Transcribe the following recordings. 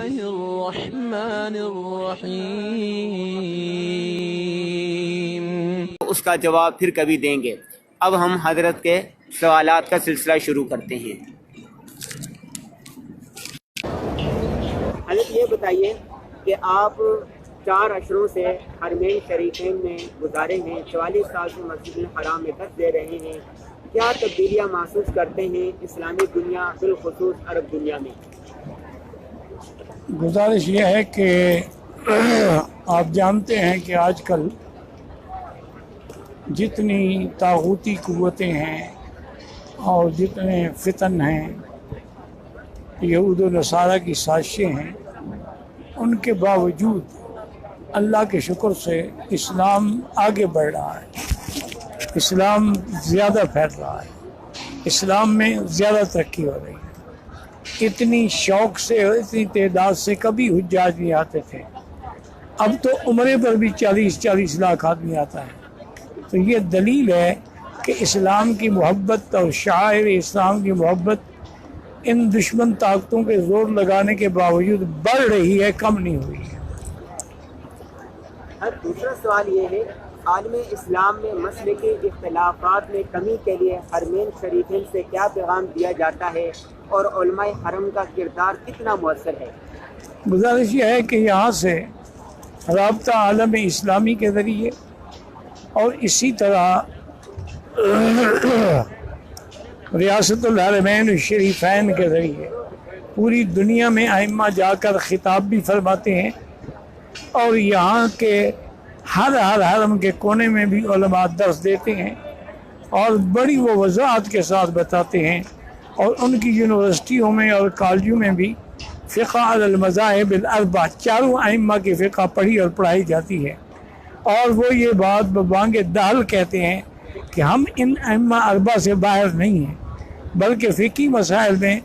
الله الرحمن الرحيم. اس کا جواب پھر کبھی دیں گے. اب ہم حضرت کے سوالات کا سلسلہ شروع کرتے ہیں. حضرت یہ بتائیے کہ آپ 4 اشروں سے حرمین شریفین میں گزارے ہیں، 44 سال سے مسجد الحرام میں درس دے رہے ہیں. کیا تبدیلیاں محسوس کرتے ہیں اسلامی دنیا بالخصوص عرب دنیا میں؟ گزارش یہ ہے کہ آپ جانتے ہیں کہ آج کل جتنی طاغوتی قوتیں ہیں اور جتنے فتن ہیں، یہود و نصارہ کی سازشیں ہیں، ان کے باوجود اللہ کے شکر سے اسلام آگے بڑھ رہا ہے، اسلام زیادہ پھیل رہا ہے، اسلام میں زیادہ ترقی ہو رہی ہے. اتنی شوق سے اور اتنی تعداد سے کبھی حجاج نہیں آتے تھے، اب تو عمرے پر بھی 40 لاکھ آدمی آتا ہے. تو یہ دلیل ہے کہ اسلام کی محبت اور شاعر اسلام کی محبت ان دشمن طاقتوں کے زور لگانے کے باوجود بڑھ رہی ہے، کم نہیں ہوئی ہے. دوسرا سوال یہ ہے، عالم اسلام میں مسئلے کے اختلافات میں کمی کے لیے حرمین شریفین سے کیا پیغام دیا جاتا ہے اور علماء حرم کا کردار کتنا مؤثر ہے؟ گزارش یہ ہے کہ یہاں سے رابطہ عالم اسلامی کے ذریعے اور اسی طرح ریاست الحرمین الشریفین کے ذریعے پوری دنیا میں ائمہ جا کر خطاب بھی فرماتے ہیں، اور یہاں کے ہر حرم کے کونے میں بھی علماء درس دیتے ہیں اور بڑی وہ وضاحت کے ساتھ بتاتے ہیں. اور ان کی یونیورسٹیوں میں اور کالجوں میں بھی فقہ علی المذاہب الاربع 4 ائمہ کی فقہ پڑھی اور پڑھائی جاتی ہے. اور وہ یہ بات ببانگ دہل کہتے ہیں کہ ہم ان ائمہ اربع سے باہر نہیں ہیں، بلکہ فقہی مسائل میں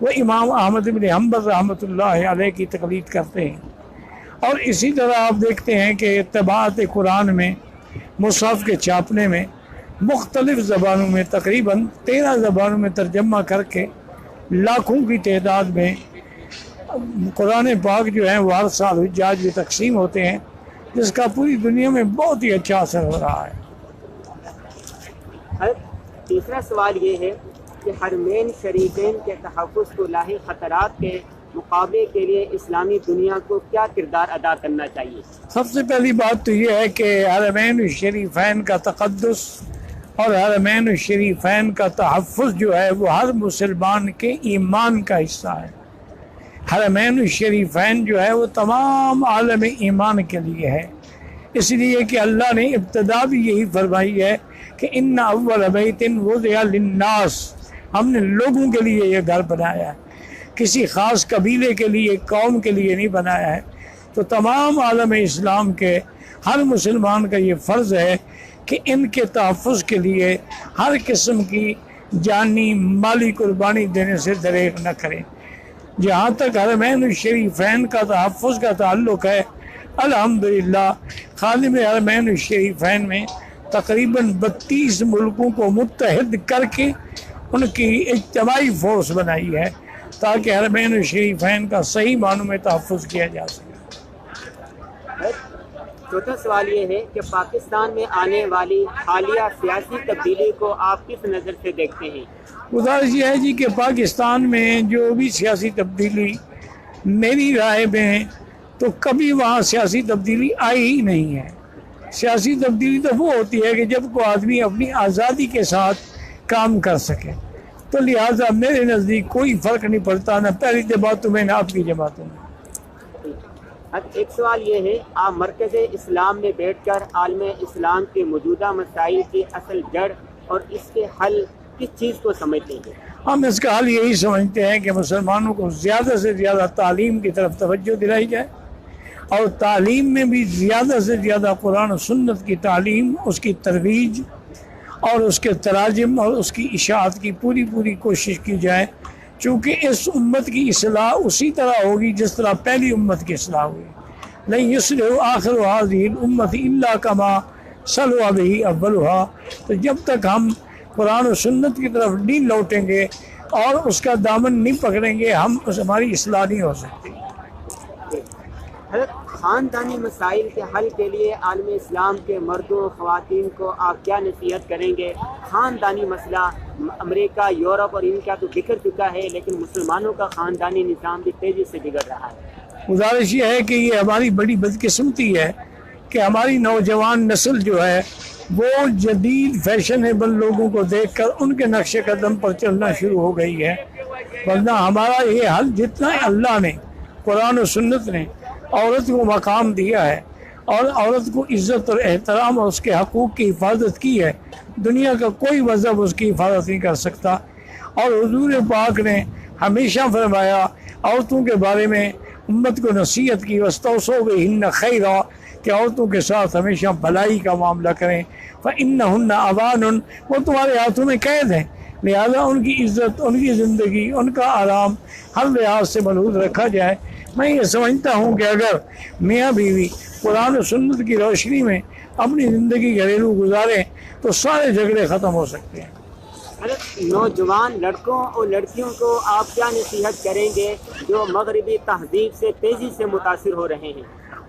وہ امام احمد بن حنبل رحمۃ اللہ علیہ کی تقلید کرتے ہیں. اور اسی طرح آپ دیکھتے ہیں کہ طباعت قرآن میں مصحف کے چھاپنے میں مختلف زبانوں میں تقریباً 13 زبانوں میں ترجمہ کر کے لاکھوں کی تعداد میں قرآن پاک جو ہیں وہ ہر سال حجاج بھی تقسیم ہوتے ہیں، جس کا پوری دنیا میں بہت ہی اچھا اثر ہو رہا ہے. تیسرا سوال یہ ہے کہ حرمین شریفین کے تحفظ کو لاحق خطرات کے مقابلے کے لیے اسلامی دنیا کو کیا کردار ادا کرنا چاہیے؟ سب سے پہلی بات تو یہ ہے کہ حرمین الشریفین کا تقدس اور حرمین الشریفین کا تحفظ جو ہے وہ ہر مسلمان کے ایمان کا حصہ ہے. حرمین الشریفین جو ہے وہ تمام عالم ایمان کے لیے ہے، اس لیے کہ اللہ نے ابتدا بھی یہی فرمائی ہے کہ ان اول بیت وضع للناس، ہم نے لوگوں کے لیے یہ گھر بنایا ہے، کسی خاص قبیلے کے لیے قوم کے لیے نہیں بنایا ہے. تو تمام عالم اسلام کے ہر مسلمان کا یہ فرض ہے کہ ان کے تحفظ کے لیے ہر قسم کی جانی مالی قربانی دینے سے دریغ نہ کریں. جہاں تک حرمین الشریفین کا تحفظ کا تعلق ہے، الحمدللہ خادم حرمین الشریفین میں تقریباً 32 ملکوں کو متحد کر کے ان کی اجتماعی فورس بنائی ہے تاکہ حرمین الشریفین کا صحیح معنوں میں تحفظ کیا جا سکے. چوتھا سوال یہ ہے کہ پاکستان میں آنے والی حالیہ سیاسی تبدیلی کو آپ کس نظر سے دیکھتے ہیں؟ گزارش یہ ہے جی کہ پاکستان میں جو بھی سیاسی تبدیلی میری رائے میں تو کبھی وہاں سیاسی تبدیلی آئی ہی نہیں ہے. سیاسی تبدیلی تو وہ ہوتی ہے کہ جب کوئی آدمی اپنی آزادی کے ساتھ کام کر سکے. تو لہٰذا میرے نزدیک کوئی فرق نہیں پڑتا، نہ پہلی جماعتوں میں نہ آپ کی جماعتوں میں. ایک سوال یہ ہے، آپ مرکز اسلام میں بیٹھ کر عالم اسلام کے موجودہ مسائل کی اصل جڑ اور اس کے حل کس چیز کو سمجھتے ہیں؟ ہم اس کا حل یہی سمجھتے ہیں کہ مسلمانوں کو زیادہ سے زیادہ تعلیم کی طرف توجہ دلائی جائے، اور تعلیم میں بھی زیادہ سے زیادہ قرآن و سنت کی تعلیم، اس کی ترویج اور اس کے تراجم اور اس کی اشاعت کی پوری کوشش کی جائے، چونکہ اس امت کی اصلاح اسی طرح ہوگی جس طرح پہلی امت کی اصلاح ہوئی. لن یصلح آخر هذه الامت الا كما صلح به اولها. تو جب تک ہم قرآن و سنت کی طرف نہیں لوٹیں گے اور اس کا دامن نہیں پکڑیں گے، ہماری اصلاح نہیں ہو سکتی. حضرت خاندانی مسائل کے حل کے لیے عالم اسلام کے مردوں خواتین کو آپ کیا نصیحت کریں گے؟ خاندانی مسئلہ امریکہ یورپ اور ان کا تو بکھر چکا ہے، لیکن مسلمانوں کا خاندانی نظام بھی تیزی سے بگڑ رہا ہے۔ گزارش یہ ہے کہ یہ ہماری بڑی بدقسمتی ہے کہ ہماری نوجوان نسل جو ہے وہ جدید فیشنیبل لوگوں کو دیکھ کر ان کے نقش قدم پر چلنا شروع ہو گئی ہے، ورنہ ہمارا یہ حل جتنا اللہ نے قرآن و سنت نے عورت کو مقام دیا ہے اور عورت کو عزت اور احترام اور اس کے حقوق کی حفاظت کی ہے، دنیا کا کوئی مذہب اس کی حفاظت نہیں کر سکتا۔ اور حضور پاک نے ہمیشہ فرمایا عورتوں کے بارے میں، امت کو نصیحت کی، وَاسْتَوْصُوا بِهِنَّ خَيْرًا، کہ عورتوں کے ساتھ ہمیشہ بھلائی کا معاملہ کریں، فَإِنَّهُنَّ أَوَانٌ، وہ تمہارے ہاتھوں میں قید ہیں، لہذا ان کی عزت، ان کی زندگی، ان کا آرام ہر لحاظ سے محفوظ رکھا جائے۔ میں یہ سمجھتا ہوں کہ اگر میاں بیوی قرآن و سنت کی روشنی میں اپنی زندگی گھریلو گزاریں تو سارے جھگڑے ختم ہو سکتے ہیں۔ نوجوان لڑکوں اور لڑکیوں کو آپ کیا نصیحت کریں گے جو مغربی تہذیب سے تیزی سے متاثر ہو رہے ہیں؟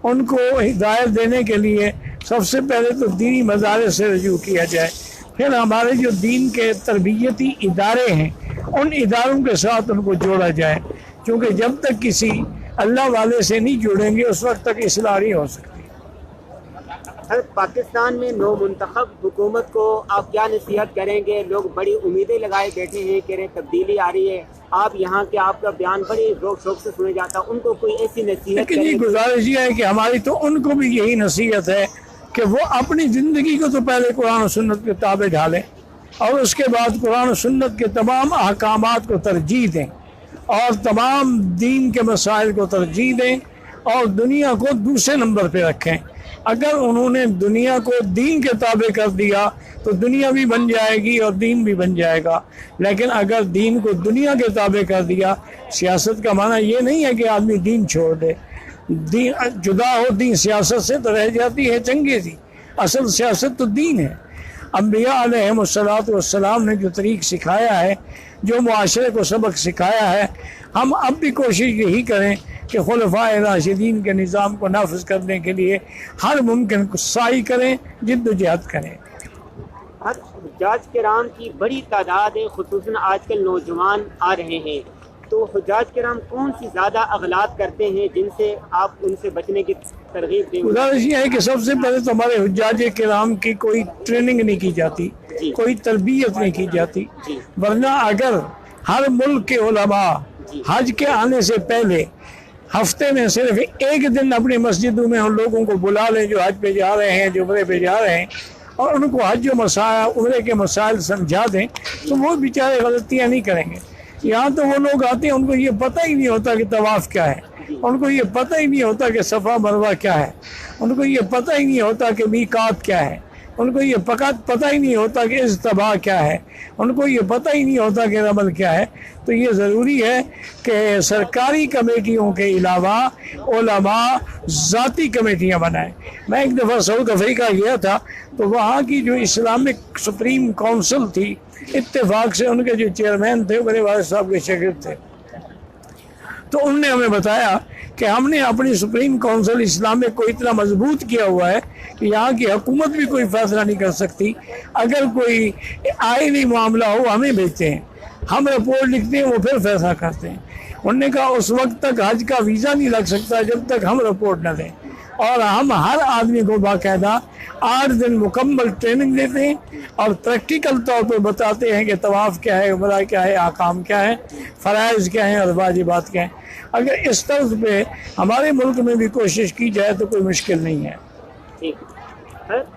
ان کو ہدایت دینے کے لیے سب سے پہلے تو دینی مدارس سے رجوع کیا جائے، پھر ہمارے جو دین کے تربیتی ادارے ہیں ان اداروں کے ساتھ ان کو جوڑا جائے، کیونکہ جب تک کسی اللہ والے سے نہیں جڑیں گے اس وقت تک اصلاح نہیں ہو سکتی۔ پاکستان میں نو منتخب حکومت کو آپ کیا نصیحت کریں گے؟ لوگ بڑی امیدیں لگائے بیٹھے ہیں کہ تبدیلی آ رہی ہے، آپ یہاں کے آپ کا بیان بڑی ذوق شوق سے سنے جاتا، ان کو کوئی ایسی نصیحت لیکن یہ گزارش یہ ہے کہ ہماری تو ان کو بھی یہی نصیحت ہے کہ وہ اپنی زندگی کو تو پہلے قرآن و سنت کے تابع ڈھالیں اور اس کے بعد قرآن و سنت کے تمام احکامات کو ترجیح دیں اور تمام دین کے مسائل کو ترجیح دیں اور دنیا کو دوسرے نمبر پہ رکھیں۔ اگر انہوں نے دنیا کو دین کے تابع کر دیا تو دنیا بھی بن جائے گی اور دین بھی بن جائے گا، لیکن اگر دین کو دنیا کے تابع کر دیا، سیاست کا معنی یہ نہیں ہے کہ آدمی دین چھوڑ دے، دین جدا ہو دین سیاست سے تو رہ جاتی ہے چنگیزی، اصل سیاست تو دین ہے۔ انبیاء علیہم السلام نے جو طریق سکھایا ہے، جو معاشرے کو سبق سکھایا ہے، ہم اب بھی کوشش یہی کریں کہ خلفائے راشدین کے نظام کو نافذ کرنے کے لیے ہر ممکن سعی کریں، جد و جہد کریں۔ حجاج کرام کی بڑی تعداد ہے، خصوصاً آج کل نوجوان آ رہے ہیں، تو حجاج کرام کون سی زیادہ اغلاط کرتے ہیں جن سے آپ ان سے بچنے کی ترغیب دیں؟ گزارش یہ ہے کہ سب سے پہلے تو ہمارے حجاج کرام کی کوئی ٹریننگ نہیں کی جاتی، کوئی تربیت نہیں کی جاتی، ورنہ اگر ہر ملک کے علماء حج کے آنے سے پہلے ہفتے میں صرف ایک دن اپنی مسجدوں میں ان لوگوں کو بلا لیں جو حج پہ جا رہے ہیں، جو عمرے پہ جا رہے ہیں، اور ان کو حج و مسائل عمرے کے مسائل سمجھا دیں تو وہ بیچارے غلطیاں نہیں کریں گے۔ یہاں تو وہ لوگ آتے ہیں ان کو یہ پتہ ہی نہیں ہوتا کہ طواف کیا ہے، ان کو یہ پتہ ہی نہیں ہوتا کہ صفا مروہ کیا ہے، ان کو یہ پتہ ہی نہیں ہوتا کہ میقات کیا ہے، ان کو یہ پتہ ہی نہیں ہوتا کہ اجتباء کیا ہے، ان کو یہ پتہ ہی نہیں ہوتا کہ رمل کیا ہے۔ تو یہ ضروری ہے کہ سرکاری کمیٹیوں کے علاوہ علماء ذاتی کمیٹیاں بنائیں۔ میں ایک دفعہ ساؤتھ افریقہ گیا تھا تو وہاں کی جو اسلامک سپریم کونسل تھی، اتفاق سے ان کے جو چیئرمین تھے میرے والد صاحب کے شاگرد تھے، تو انہوں نے ہمیں بتایا کہ ہم نے اپنی سپریم کونسل اسلامک کو اتنا مضبوط کیا ہوا ہے کہ یہاں کی حکومت بھی کوئی فیصلہ نہیں کر سکتی، اگر کوئی آئینی معاملہ ہو ہمیں بھیجتے ہیں، ہم رپورٹ لکھتے ہیں، وہ پھر فیصلہ کرتے ہیں۔ انہوں نے کہا اس وقت تک حج کا ویزا نہیں لگ سکتا جب تک ہم رپورٹ نہ دیں، اور ہم ہر آدمی کو باقاعدہ 8 دن مکمل ٹریننگ دیتے ہیں اور پریکٹیکل طور پر بتاتے ہیں کہ طواف کیا ہے، عمرہ کیا ہے، احکام کیا ہے، فرائض کیا ہیں اور واجبات کیا ہیں۔ اگر اس طرز پہ ہمارے ملک میں بھی کوشش کی جائے تو کوئی مشکل نہیں ہے۔ ٹھیک،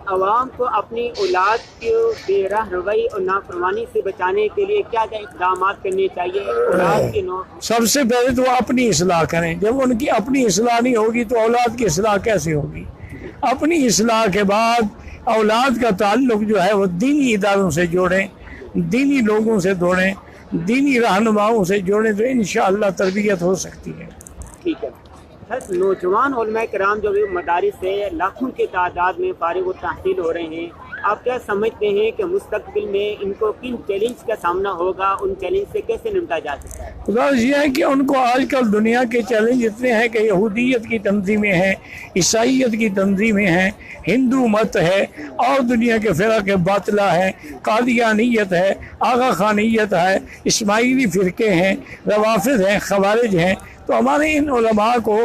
عوام کو اپنی اولاد کی بے راہ روی اور نافرمانی سے بچانے کے لیے کیا کیا اقدامات کرنے چاہیے؟ اولاد کے سب سے پہلے تو وہ اپنی اصلاح کریں، جب ان کی اپنی اصلاح نہیں ہوگی تو اولاد کی اصلاح کیسے ہوگی؟ اپنی اصلاح کے بعد اولاد کا تعلق جو ہے وہ دینی اداروں سے جوڑیں، دینی لوگوں سے جوڑیں، دینی رہنماؤں سے جوڑیں تو انشاءاللہ تربیت ہو سکتی ہے۔ ٹھیک ہے، نوجوان علماء کرام جو بھی مدارس سے لاکھوں کی تعداد میں فارغ التحصیل ہو رہے ہیں، آپ کیا سمجھتے ہیں کہ مستقبل میں ان کو کن چیلنج کا سامنا ہوگا، ان چیلنج سے کیسے نمٹا جا سکتا ہے؟ غرض یہ ہے کہ ان کو آج کل دنیا کے چیلنج اتنے ہیں کہ یہودیت کی تنظیمیں ہیں، عیسائیت کی تنظیمیں ہیں، ہندو مت ہے، اور دنیا کے فرق باطلہ ہے، قادیانیت ہے، آغا خانیت ہے، اسماعیلی فرقے ہیں، روافض ہیں، خوارج ہیں۔ تو ہمارے ان علماء کو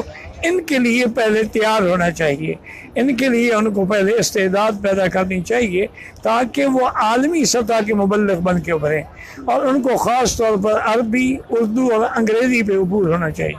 ان کے لیے پہلے تیار ہونا چاہیے، ان کے لیے ان کو پہلے استعداد پیدا کرنی چاہیے تاکہ وہ عالمی سطح کے مبلغ بن کے ابھریں، اور ان کو خاص طور پر عربی، اردو اور انگریزی پہ عبور ہونا چاہیے۔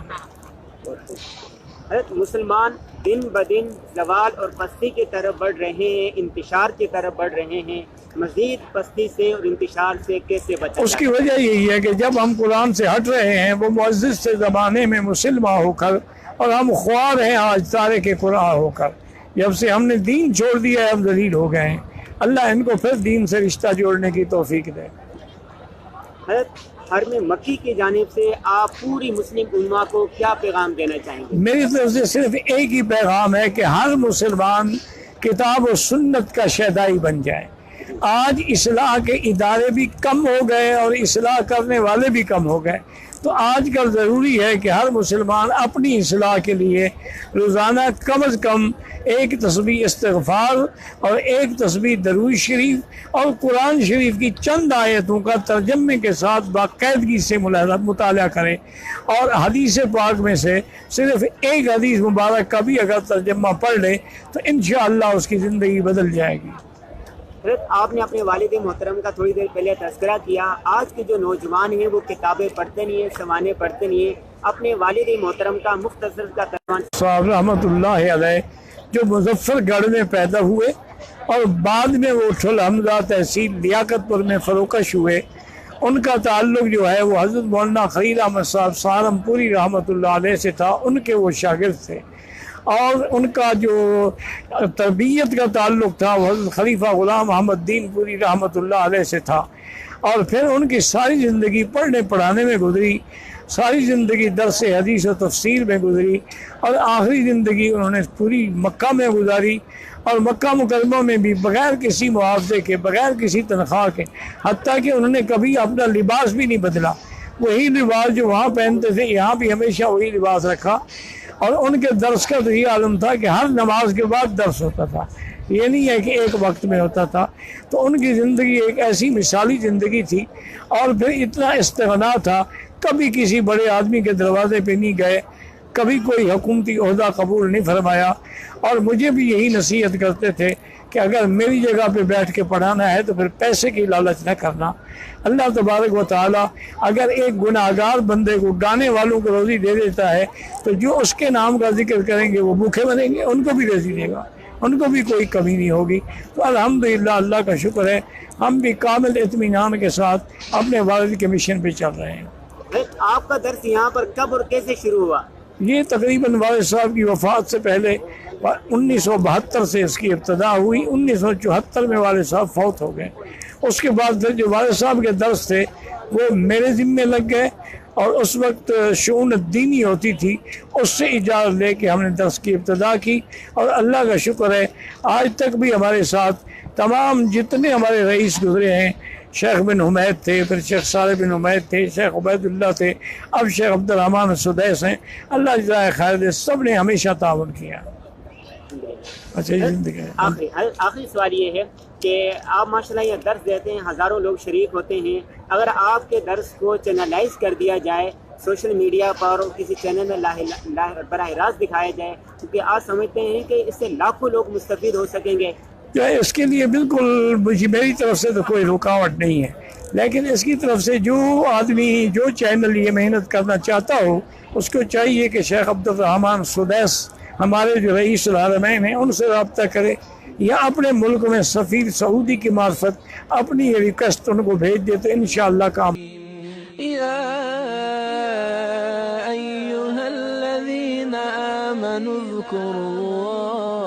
حضرت مسلمان دن بدن زوال اور پستی کی طرف بڑھ رہے ہیں، انتشار کی طرف بڑھ رہے ہیں، مزید پستی سے اور انتشار سے کیسے بچا اس کی وجہ یہی ہے کہ جب ہم قرآن سے ہٹ رہے ہیں، وہ معزز سے زمانے میں مسلمہ ہو کر، اور ہم خوار ہیں آج تارک قرآن ہو کر۔ جب سے ہم نے دین چھوڑ دیا ہے ہم ذلیل ہو گئے ہیں۔ اللہ ان کو پھر دین سے رشتہ جوڑنے کی توفیق دے۔ حضرت حرم مکی کی جانب سے آپ پوری مسلم امہ کو کیا پیغام دینا چاہیں گے؟ میری طرف سے صرف ایک ہی پیغام ہے کہ ہر مسلمان کتاب و سنت کا شیدائی بن جائے۔ آج اصلاح کے ادارے بھی کم ہو گئے اور اصلاح کرنے والے بھی کم ہو گئے، تو آج کل ضروری ہے کہ ہر مسلمان اپنی اصلاح کے لیے روزانہ کم از کم ایک تسبیح استغفار اور ایک تسبیح درود شریف اور قرآن شریف کی چند آیتوں کا ترجمے کے ساتھ باقاعدگی سے مطالعہ کرے، اور حدیث پاک میں سے صرف ایک حدیث مبارک کا بھی اگر ترجمہ پڑھ لے تو انشاءاللہ اس کی زندگی بدل جائے گی۔ حضرت آپ نے اپنے والد محترم کا تھوڑی دیر پہلے تذکرہ کیا، آج کے جو نوجوان ہیں وہ کتابیں پڑھتے نہیں ہیں، سوانے پڑھتے نہیں ہیں، اپنے والد محترم کا مختصر کا صاحب رحمۃ اللہ علیہ جو مظفر گڑھ میں پیدا ہوئے اور بعد میں وہ الحمدہ تحصیل لیاقت پور میں فروکش ہوئے، ان کا تعلق جو ہے وہ حضرت مولانا خلیل احمد صاحب سہارنپوری رحمۃ اللہ علیہ سے تھا، ان کے وہ شاگرد تھے، اور ان کا جو تربیت کا تعلق تھا وہ حضرت خلیفہ غلام احمد دین پوری رحمۃ اللہ علیہ سے تھا، اور پھر ان کی ساری زندگی پڑھنے پڑھانے میں گزری، ساری زندگی درس حدیث و تفسیر میں گزری، اور آخری زندگی انہوں نے پوری مکہ میں گزاری، اور مکہ مکرمہ میں بھی بغیر کسی معاوضے کے، بغیر کسی تنخواہ کے، حتیٰ کہ انہوں نے کبھی اپنا لباس بھی نہیں بدلا، وہی لباس جو وہاں پہنتے تھے یہاں بھی ہمیشہ وہی لباس رکھا، اور ان کے درس کا تو یہ عالم تھا کہ ہر نماز کے بعد درس ہوتا تھا، یہ نہیں ہے کہ ایک وقت میں ہوتا تھا۔ تو ان کی زندگی ایک ایسی مثالی زندگی تھی، اور پھر اتنا استغنا تھا، کبھی کسی بڑے آدمی کے دروازے پہ نہیں گئے، کبھی کوئی حکومتی عہدہ قبول نہیں فرمایا، اور مجھے بھی یہی نصیحت کرتے تھے کہ اگر میری جگہ پہ بیٹھ کے پڑھانا ہے تو پھر پیسے کی لالچ نہ کرنا۔ اللہ تبارک و تعالیٰ اگر ایک گناہگار بندے کو گانے والوں کو روزی دے دیتا ہے تو جو اس کے نام کا ذکر کریں گے وہ بھوکے بنیں گے، ان کو بھی روزی دے گا، ان کو بھی کوئی کمی نہیں ہوگی۔ تو الحمدللہ اللہ کا شکر ہے ہم بھی کامل اطمینان کے ساتھ اپنے والد کے مشن پہ چل رہے ہیں۔ آپ کا درس یہاں پر کب اور کیسے شروع ہوا؟ یہ تقریباً والد صاحب کی وفات سے پہلے 1972 سے اس کی ابتدا ہوئی، 1974 میں والد صاحب فوت ہو گئے۔ اس کے بعد پھر جو والد صاحب کے درس تھے وہ میرے ذمے لگ گئے، اور اس وقت شؤون دینی ہوتی تھی، اس سے اجازت لے کے ہم نے درس کی ابتدا کی، اور اللہ کا شکر ہے آج تک بھی ہمارے ساتھ تمام جتنے ہمارے رئیس گزرے ہیں، شیخ بن حمید تھے، پھر شیخ صالح بن حمید تھے، شیخ عبید اللہ تھے، اب شیخ عبد الرحمن سدیس ہیں، اللہ جزائے خیر دے، سب نے ہمیشہ تعاون کیا۔ اچھا زندگی آخری سوال یہ ہے کہ آپ ماشاءاللہ یہ درس دیتے ہیں، ہزاروں لوگ شریک ہوتے ہیں، اگر آپ کے درس کو چینلائز کر دیا جائے سوشل میڈیا پر اور کسی چینل میں براہ راست دکھایا جائے، کیونکہ آپ سمجھتے ہیں کہ اس سے لاکھوں لوگ مستفید ہو سکیں گے؟ اس کے لیے بالکل میری طرف سے تو کوئی رکاوٹ نہیں ہے، لیکن اس کی طرف سے جو آدمی جو چینل یہ محنت کرنا چاہتا ہو اس کو چاہیے کہ شیخ عبد الرحمن سدیس ہمارے جو رئیس الحرمین ہیں ان سے رابطہ کرے، یا اپنے ملک میں سفیر سعودی کی معرفت اپنی یہ ریکویسٹ ان کو بھیج دے تو انشاءاللہ کام۔ يا أيها الذين آمنوا اذكروا الله